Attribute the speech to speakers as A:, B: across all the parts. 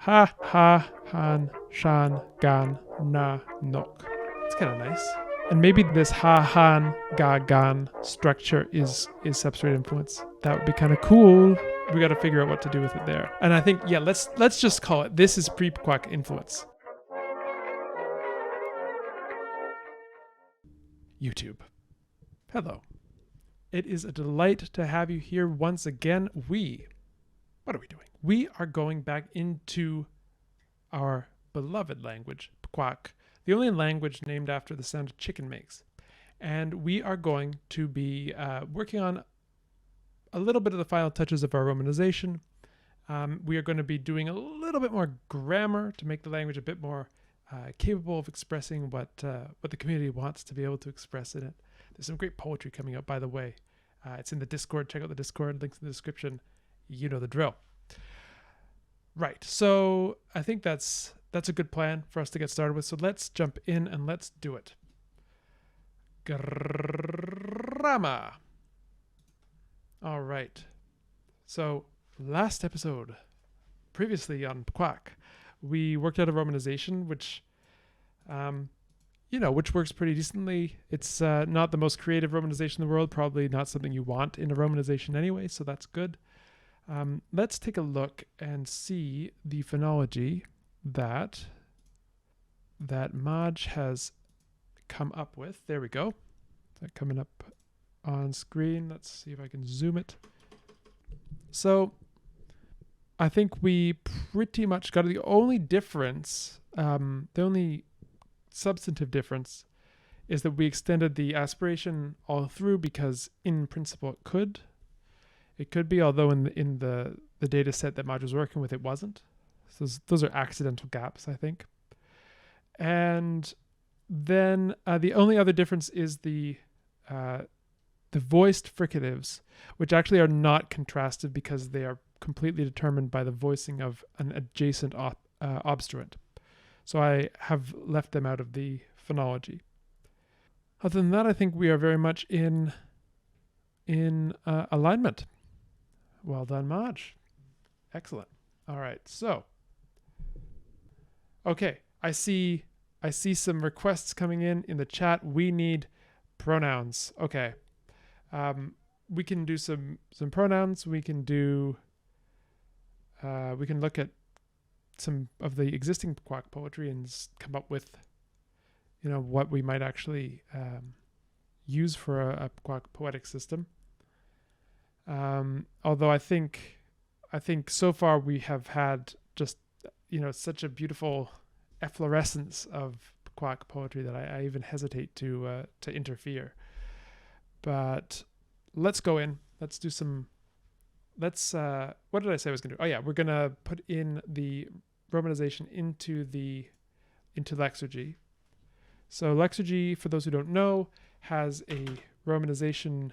A: Ha, ha, han, shan, gan, na, nok. It's kind of nice. And maybe this ha, han, ga, gan structure is substrate influence. That would be kind of cool. We got to figure out what to do with it there. And I think, yeah, let's just call it, this is pre-Pkwak influence. YouTube. Hello. It is a delight to have you here once again. What are we doing? We are going back into our beloved language, Pkwak, the only language named after the sound a chicken makes. And we are going to be working on a little bit of the final touches of our romanization. We are going to be doing a little bit more grammar to make the language a bit more capable of expressing what the community wants to be able to express in it. There's some great poetry coming up, by the way. It's in the Discord. Check out the Discord. Links in the description. You know the drill. Right. So I think that's a good plan for us to get started with. So let's jump in and let's do it. Grammar. All right. So last episode, previously on Pkwak, we worked out a romanization, which which works pretty decently. It's not the most creative romanization in the world, probably not something you want in a romanization anyway, so that's good. Let's take a look and see the phonology that Maj has come up with. There we go. Is that coming up on screen? Let's see if I can zoom it. So I think we pretty much got the only difference, the only substantive difference is that we extended the aspiration all through because in principle it could be, although in the data set that Maj was working with, it wasn't. So those are accidental gaps, I think. And then the only other difference is the voiced fricatives, which actually are not contrasted because they are completely determined by the voicing of an adjacent obstruent. So I have left them out of the phonology. Other than that, I think we are very much in alignment. Well done, Maj. Excellent. All right. So, okay, I see some requests coming in the chat. We need pronouns. Okay. We can do some pronouns. We can look at some of the existing Pkwak poetry and come up with, what we might actually use for a Pkwak poetic system. Although I think so far we have had just, such a beautiful efflorescence of Pkwak poetry that I even hesitate to interfere. But let's go in. Let's do some. What did I say I was going to do? Oh yeah, we're going to put in the romanization into Lexergy. So Lexergy, for those who don't know, has a romanization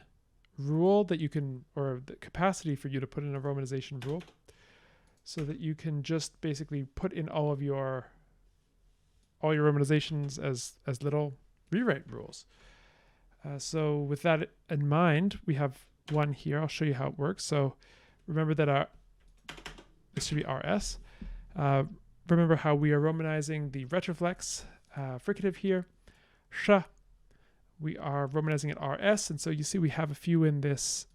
A: rule that you can, or the capacity for you to put in a romanization rule, so that you can just basically put in all your romanizations as little rewrite rules. So with that in mind, we have one here. I'll show you how it works. So remember that this should be RS. Remember how we are romanizing the retroflex fricative here. Sh. We are romanizing it RS, and so you see we have a few in this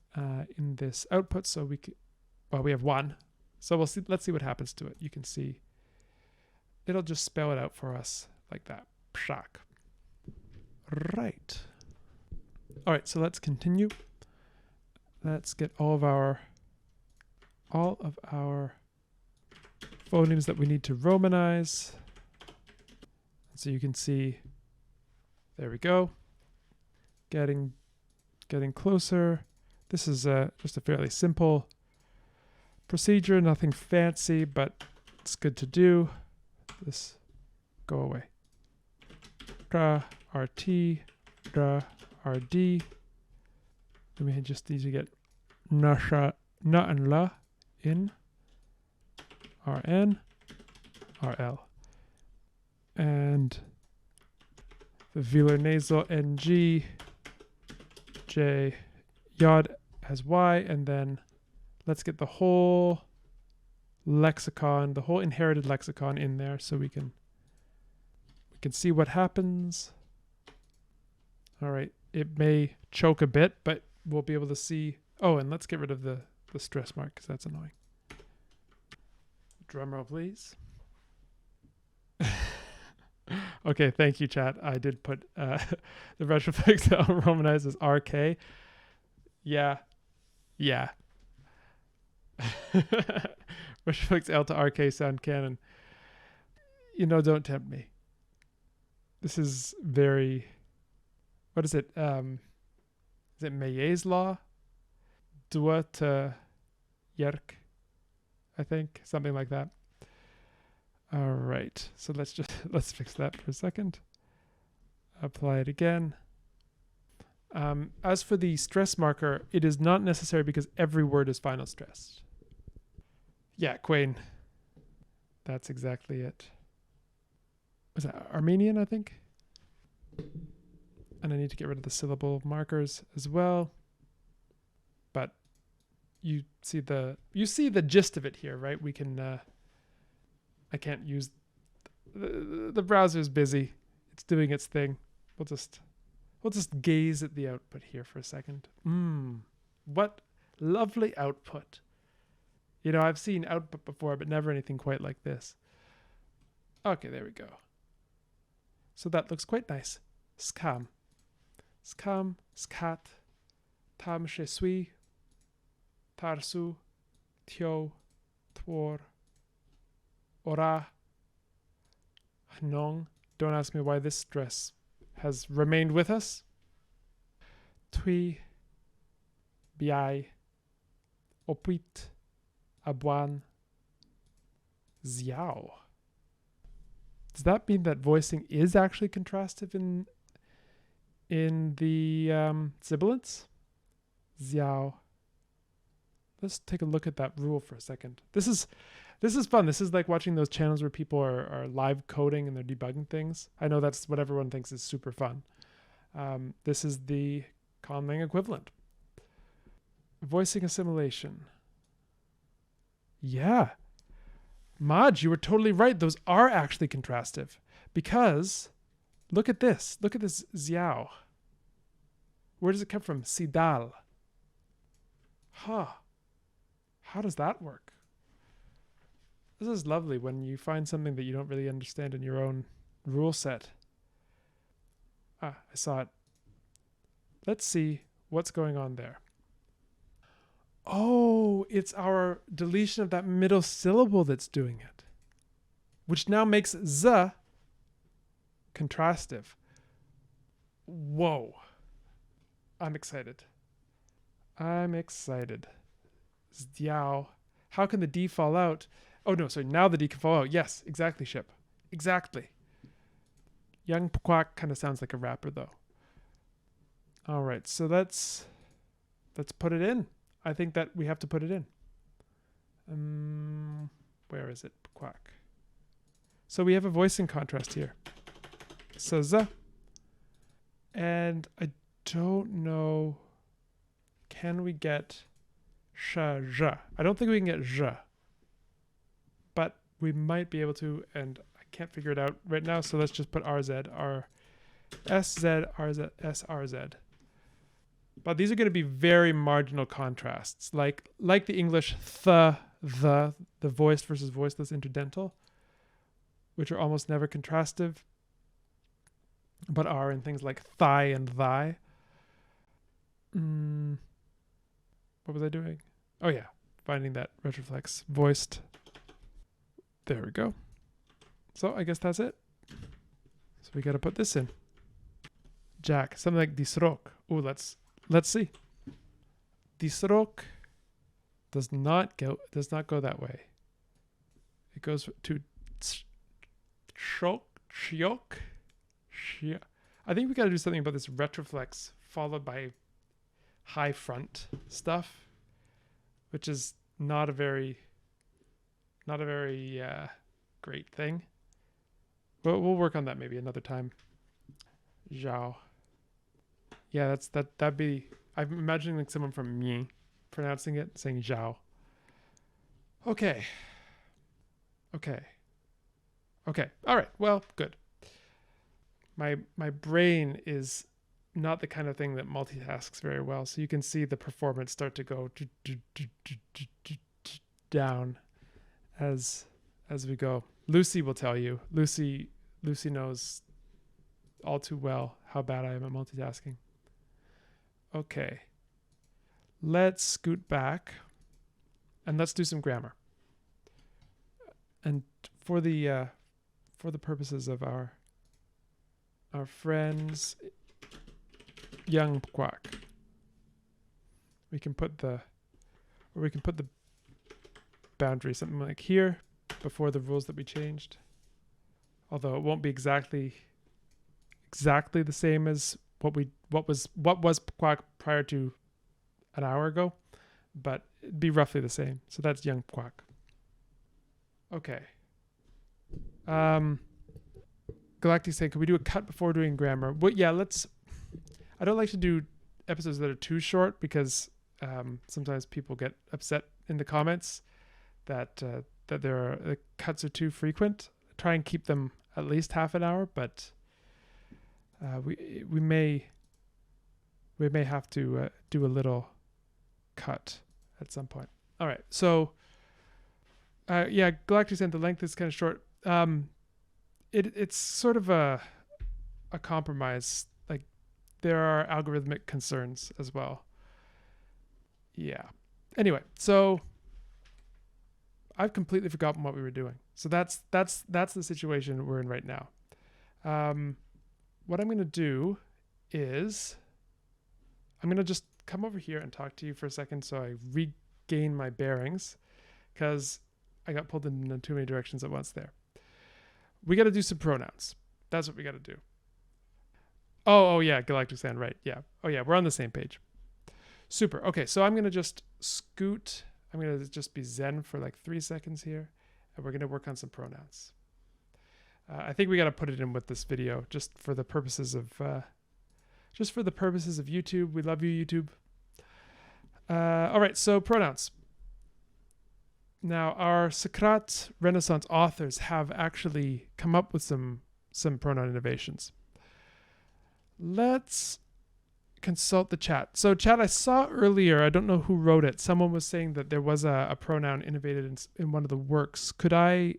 A: output. So we have one. So we'll see. Let's see what happens to it. You can see it'll just spell it out for us like that. Pshak. Right. All right. So let's continue. Let's get all of our phonemes that we need to romanize. So you can see, there we go. Getting closer. This is just a fairly simple procedure, nothing fancy, but it's good to do. This go away. Dra, RT, dra, RD. Then we just need to get na and la in RN, RL. And the velar nasal NG, J, yod as Y, and then let's get the whole lexicon, the whole inherited lexicon in there, so we can see what happens. All right, it may choke a bit, but we'll be able to see. Oh, and let's get rid of the stress mark because that's annoying. Drum roll, please. Okay, thank you, chat. I did put the retrofix romanized as RK. Yeah. Retrofix L to RK sound canon. Don't tempt me. This is very. What is it? Is it Mayet's law? Dua to Yerk, I think, something like that. All right, so let's fix that for a second. Apply it again. As for the stress marker, it is not necessary because every word is final stressed. Yeah, Quain. That's exactly it. Was that Armenian, I think? And I need to get rid of the syllable markers as well. But you see the gist of it here, right? We can I can't use the browser's busy. It's doing its thing. We'll just gaze at the output here for a second. What lovely output. I've seen output before, but never anything quite like this. Okay, there we go. So that looks quite nice. Skam. Skam, skat, tam je suis, tarsu, tio, twor, ora, hnong. Don't ask me why this stress has remained with us. Tui, biai, opuit, abuan, ziao. Does that mean that voicing is actually contrastive in the sibilants? Ziao. Let's take a look at that rule for a second. This is fun. This is like watching those channels where people are live coding and they're debugging things. I know that's what everyone thinks is super fun. This is the Conlang equivalent. Voicing assimilation. Yeah. Maj, you were totally right. Those are actually contrastive because look at this. Look at this ziao. Where does it come from? Sidal. Huh. How does that work? This is lovely when you find something that you don't really understand in your own rule set. I saw it. Let's see what's going on there. Oh, it's our deletion of that middle syllable that's doing it, which now makes z contrastive. Whoa. I'm excited. Zdiao. How can the D fall out? Oh, no, sorry. Now the D can fall out. Yes, exactly, Ship. Exactly. Young Pkwak kind of sounds like a rapper, though. All right, so let's put it in. I think that we have to put it in. Where is it? Pkwak. So we have a voicing contrast here. So z. And I don't know. Can we get sha, zha? I don't think we can get zha. But we might be able to, and I can't figure it out right now. So let's just put RZ, SZ, RZ, SRZ. But these are going to be very marginal contrasts, like the English the voiced versus voiceless interdental, which are almost never contrastive, but are in things like thigh and thy. What was I doing? Oh yeah, finding that retroflex voiced. There we go. So I guess that's it. So we got to put this in. Jack, something like disrok. Oh, let's see. Disrok does not go that way. It goes to shok. I think we got to do something about this retroflex followed by high front stuff, which is not a very great thing. But we'll work on that maybe another time. Zhao. Yeah, that'd be. I'm imagining like someone from Me pronouncing it, saying Zhao. Okay. Okay. Okay. All right. Well, good. My brain is not the kind of thing that multitasks very well, so you can see the performance start to go down as we go. Lucy will tell you. Lucy knows all too well how bad I am at multitasking. Okay. Let's scoot back and let's do some grammar. And for the purposes of our friends young Pkwak, we can put the boundary something like here before the rules that we changed. Although it won't be exactly the same as what was Pkwak prior to an hour ago, but it'd be roughly the same. So that's young Pkwak. Okay. Galactic saying, could we do a cut before doing grammar? Well, yeah, let's. I don't like to do episodes that are too short because sometimes people get upset in the comments that the cuts are too frequent. Try and keep them at least half an hour, but we may have to do a little cut at some point. All right, so yeah, Galactic saying the length is kind of short. It's sort of a compromise. Like there are algorithmic concerns as well. Yeah. Anyway, so I've completely forgotten what we were doing. So that's the situation we're in right now. What I'm going to do is I'm going to just come over here and talk to you for a second so I regain my bearings, because I got pulled in too many directions at once there. We got to do some pronouns. That's what we got to do. Oh yeah, Galactic Sand, right. Yeah. Oh yeah, we're on the same page. Super. Okay, so I'm going to just scoot. I'm going to just be zen for like 3 seconds here, and we're going to work on some pronouns. I think we got to put it in with this video just for the purposes of YouTube. We love you, YouTube. All right, so pronouns. Now, our Socrates Renaissance authors have actually come up with some pronoun innovations. Let's consult the chat. So, chat, I saw earlier, I don't know who wrote it. Someone was saying that there was a pronoun innovated in one of the works. Could I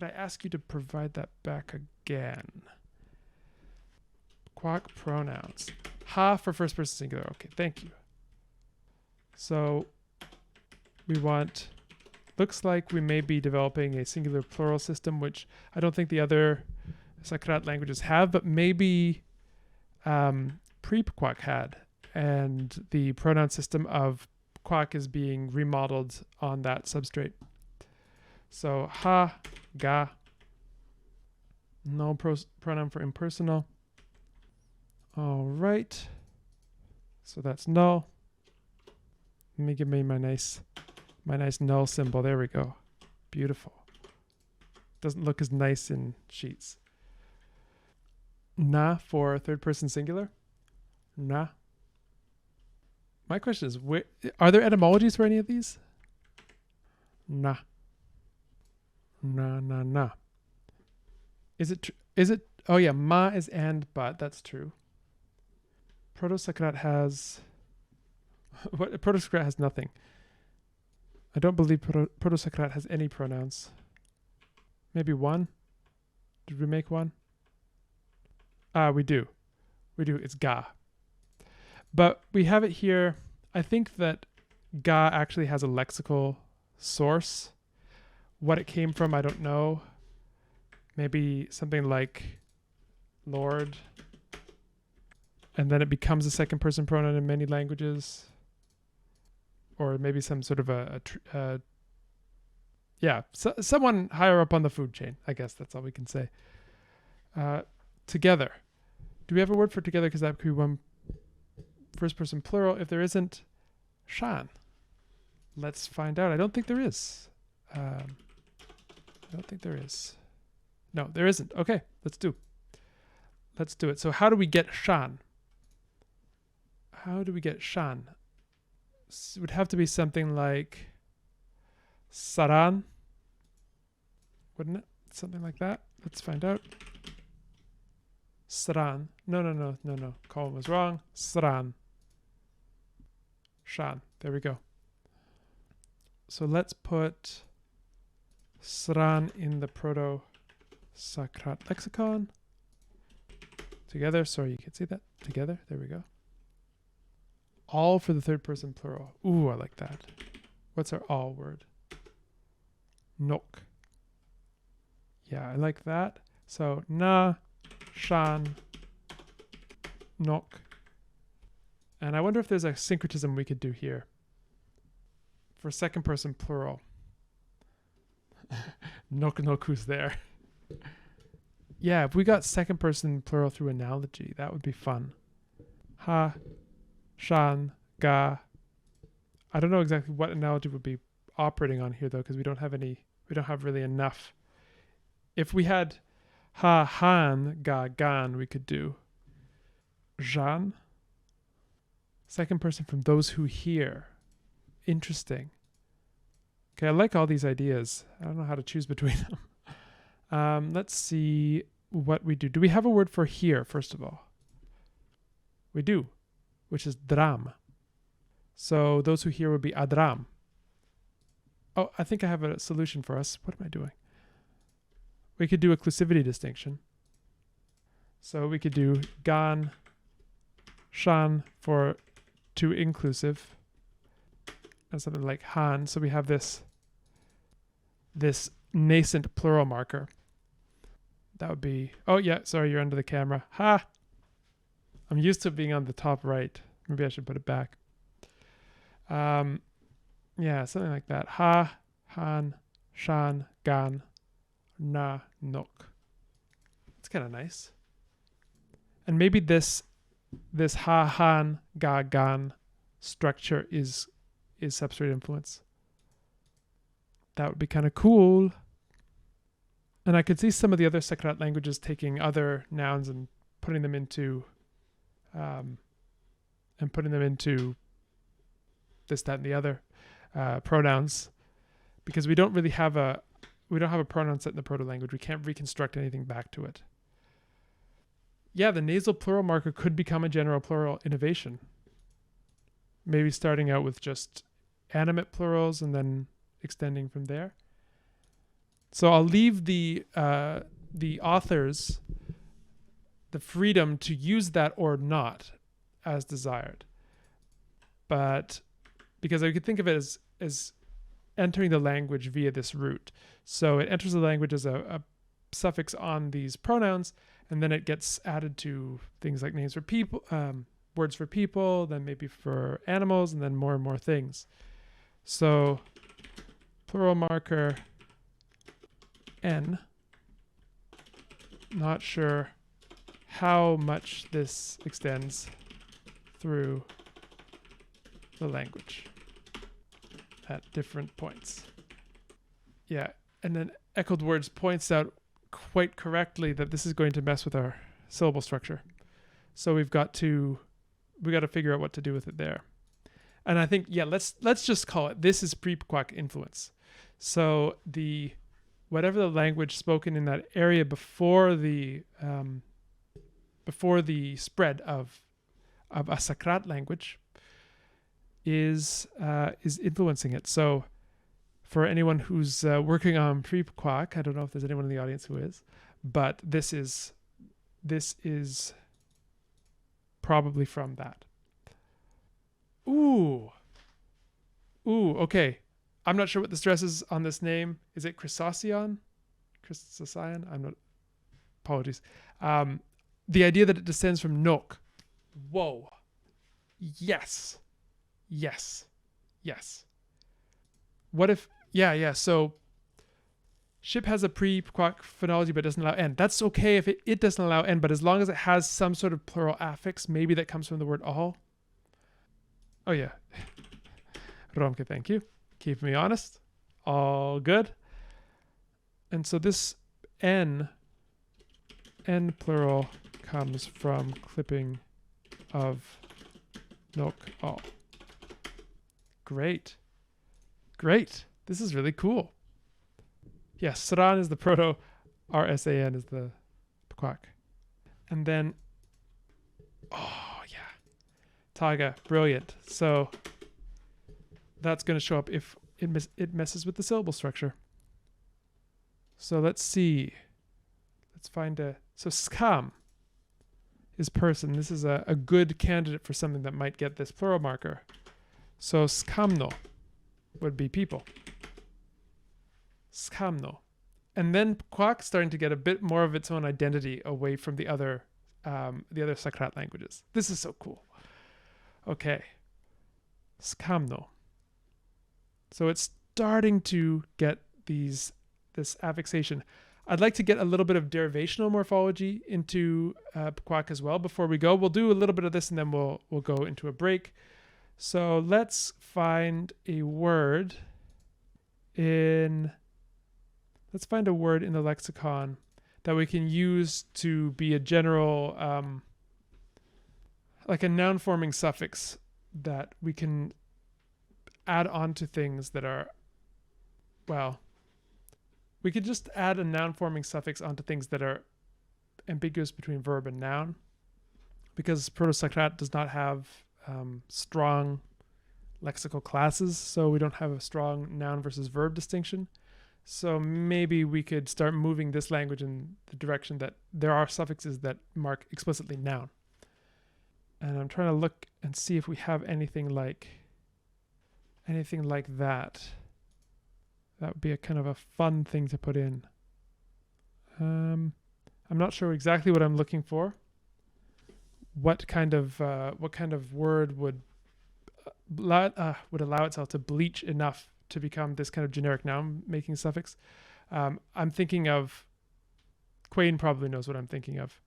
A: ask you to provide that back again? Pkwak pronouns. Ha for first person singular. Okay, thank you. So we want, looks like we may be developing a singular plural system, which I don't think the other Socratic languages have, but maybe pre-Pkwak had. And the pronoun system of Pkwak is being remodeled on that substrate. So ha, ga, no pronoun for impersonal. All right. So that's null. Let me give me my nice null symbol. There we go. Beautiful. Doesn't look as nice in sheets. Na for third person singular. Na. My question is, are there etymologies for any of these? Na. Na, na, na. Is it? Oh yeah, ma is and but. That's true. Proto-Socratic has... What? Proto-Socratic has nothing. I don't believe Proto-Socratic has any pronouns. Maybe one? Did we make one? We do. We do. It's ga. But we have it here. I think that ga actually has a lexical source. What it came from, I don't know. Maybe something like Lord. And then it becomes a second person pronoun in many languages. Or maybe some sort of someone higher up on the food chain. I guess that's all we can say. Together. Do we have a word for together? Because that could be one first person plural. If there isn't, shan. Let's find out. I don't think there is. I don't think there is. No, there isn't. Okay, let's do it. So how do we get shan? How do we get shan? It would have to be something like saran. wouldn't it? Something like that. Let's find out. Sran. No. Colon was wrong. Sran. Shan. There we go. So let's put Sran in the Proto-Socrat lexicon. Together. Sorry, you can see that. Together. There we go. All for the third person plural. Ooh, I like that. What's our all word? Nok. Yeah, I like that. So na, shan, nok. And I wonder if there's a syncretism we could do here. For second person plural. Nok who's there. Yeah, if we got second person plural through analogy, that would be fun. Ha, shan, ga. I don't know exactly what analogy would be operating on here though, because we don't have really enough. If we had ha, han, ga, gan, we could do Jean. Second person from those who hear. Interesting. Okay, I like all these ideas. I don't know how to choose between them. Let's see what we do. Do we have a word for hear, first of all? We do, which is dram. So those who hear would be adram. Oh, I think I have a solution for us. What am I doing? We could do occlusivity distinction. So we could do gan, shan for to inclusive. And something like han. So we have this nascent plural marker. That would be, oh yeah, sorry, you're under the camera. Ha! I'm used to being on the top right. Maybe I should put it back. Yeah, something like that. Ha, han, shan, gan, na, nok. It's kind of nice. And maybe this ha, han, ga, gan structure is substrate influence. That would be kind of cool. And I could see some of the other Socrat languages taking other nouns and putting them into this, that, and the other pronouns, because we don't have a pronoun set in the proto language. We can't reconstruct anything back to it. Yeah, the nasal plural marker could become a general plural innovation. Maybe starting out with just animate plurals and then extending from there. So I'll leave the authors the freedom to use that or not as desired. But because I could think of it as entering the language via this route. So it enters the language as a suffix on these pronouns, and then it gets added to things like names for people, words for people, then maybe for animals, and then more and more things. So plural marker N. Not sure how much this extends through the language at different points. Yeah, and then Echoed Words points out quite correctly that this is going to mess with our syllable structure. So we've got to figure out what to do with it there. And I think, yeah, let's just call it, this is pre-Pkwak influence. So whatever the language spoken in that area before the spread of a Socrat language is influencing it. So for anyone who's working on pre-Pkwak, I don't know if there's anyone in the audience who is, but this is probably from that. Ooh, okay. I'm not sure what the stress is on this name. Is it Chrysocion? I'm not. Apologies. The idea that it descends from nok. Whoa. Yes. What if? Yeah. So SHIP has a pre-Pkwak phonology, but doesn't allow n. That's okay if it doesn't allow n, but as long as it has some sort of plural affix, maybe that comes from the word all. Oh yeah. Romke, thank you. Keep me honest. All good. And so this n plural comes from clipping of nok all. Great. This is really cool. Yes, Sran is the proto, RSAN is the Pkwak. And then, oh yeah, Taga, brilliant. So that's going to show up if it messes with the syllable structure. So let's see. Let's find a, so skam is person. This is a good candidate for something that might get this plural marker. So skamno would be people. Skamno. And then Pkwak starting to get a bit more of its own identity away from the other Sakrat languages. This is so cool. Okay. Skamno. So it's starting to get this affixation. I'd like to get a little bit of derivational morphology into Pkwak as well before we go. We'll do a little bit of this and then we'll go into a break. So let's find a word in the lexicon that we can use to be a general, like a noun forming suffix that we can add on to things that are, well, we could just add a noun forming suffix onto things that are ambiguous between verb and noun, because Proto-Sakrat does not have strong lexical classes, so we don't have a strong noun versus verb distinction. So maybe we could start moving this language in the direction that there are suffixes that mark explicitly noun. And I'm trying to look and see if we have anything like that. That would be a kind of a fun thing to put in. I'm not sure exactly what I'm looking for. What kind of word would allow itself to bleach enough to become this kind of generic noun making suffix? I'm thinking of, Quain probably knows what I'm thinking of,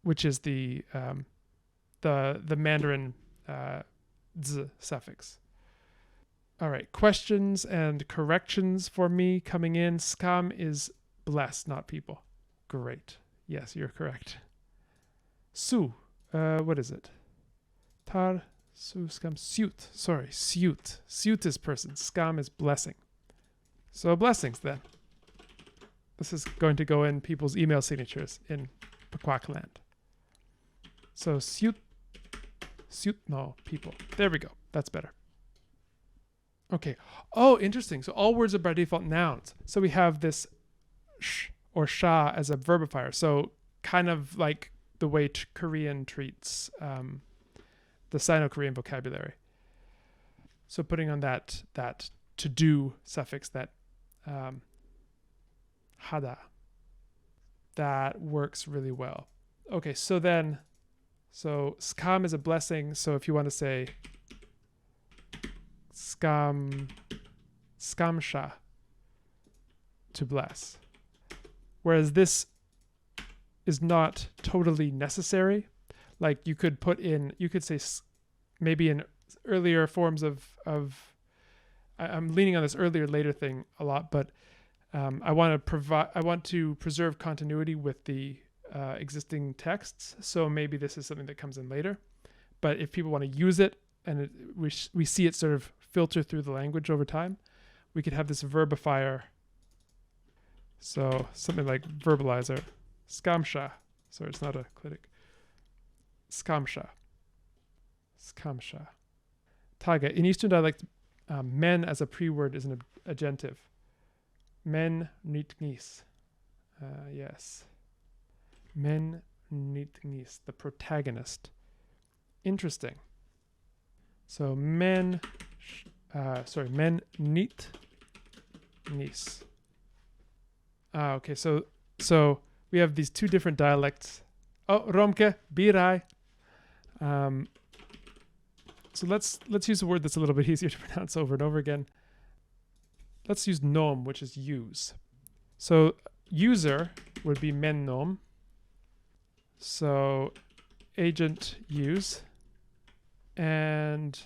A: which is the Mandarin z suffix. All right, questions and corrections for me coming in. Skam is blessed, not people. Great. Yes, you're correct. Su, what is it? Tar, su, skam, suit. Sorry, suit. Suit is person. Skam is blessing. So blessings then. This is going to go in people's email signatures in Pkwak land. So suit, no, people. There we go. That's better. Okay. Oh, interesting. So all words are by default nouns. So we have this sh or sha as a verbifier. So kind of like the way Korean treats the Sino-Korean vocabulary. So putting on that to do suffix, that hada, that works really well. Okay, so skam is a blessing. So if you want to say skamsha, to bless. Whereas this is not totally necessary. Like you could say maybe in earlier forms I'm leaning on this earlier later thing a lot, but I want to preserve continuity with the existing texts. So maybe this is something that comes in later. But if people want to use it and we see it sort of filter through the language over time, we could have this verbifier. So something like verbalizer, skamsha. Sorry, it's not a clitic. Skamsha. Taga. In Eastern dialect, men as a pre-word is an adjunctive. Men nitngis. Yes. Men nitngis, the protagonist. Interesting. So men nit nis. Okay, so we have these two different dialects. Oh, Romke, birai. So let's use a word that's a little bit easier to pronounce over and over again. Let's use nom, which is use. So user would be men nom. So agent use. And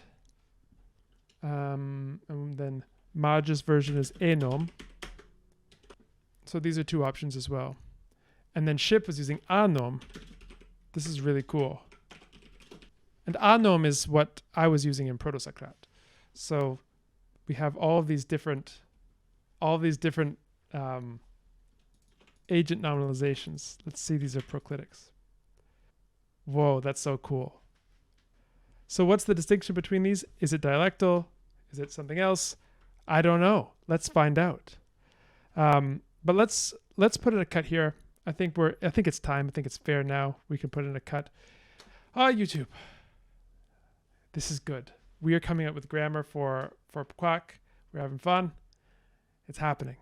A: then Maj's version is enom. So these are two options as well. And then Ship was using anom. This is really cool. And anom is what I was using in Proto-Sakrat. So we have all these different agent nominalizations. Let's see, these are proclitics. Whoa, that's so cool. So what's the distinction between these? Is it dialectal? Is it something else? I don't know. Let's find out. But let's put in a cut here. I think it's time. I think it's fair now. We can put in a cut. YouTube. This is good. We are coming up with grammar for Pkwak. We're having fun. It's happening.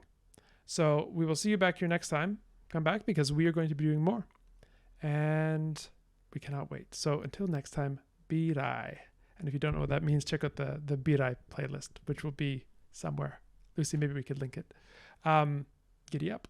A: So we will see you back here next time. Come back because we are going to be doing more. And we cannot wait. So until next time, Birai. And if you don't know what that means, check out the Birai playlist, which will be somewhere. Lucy, maybe we could link it. Giddy up.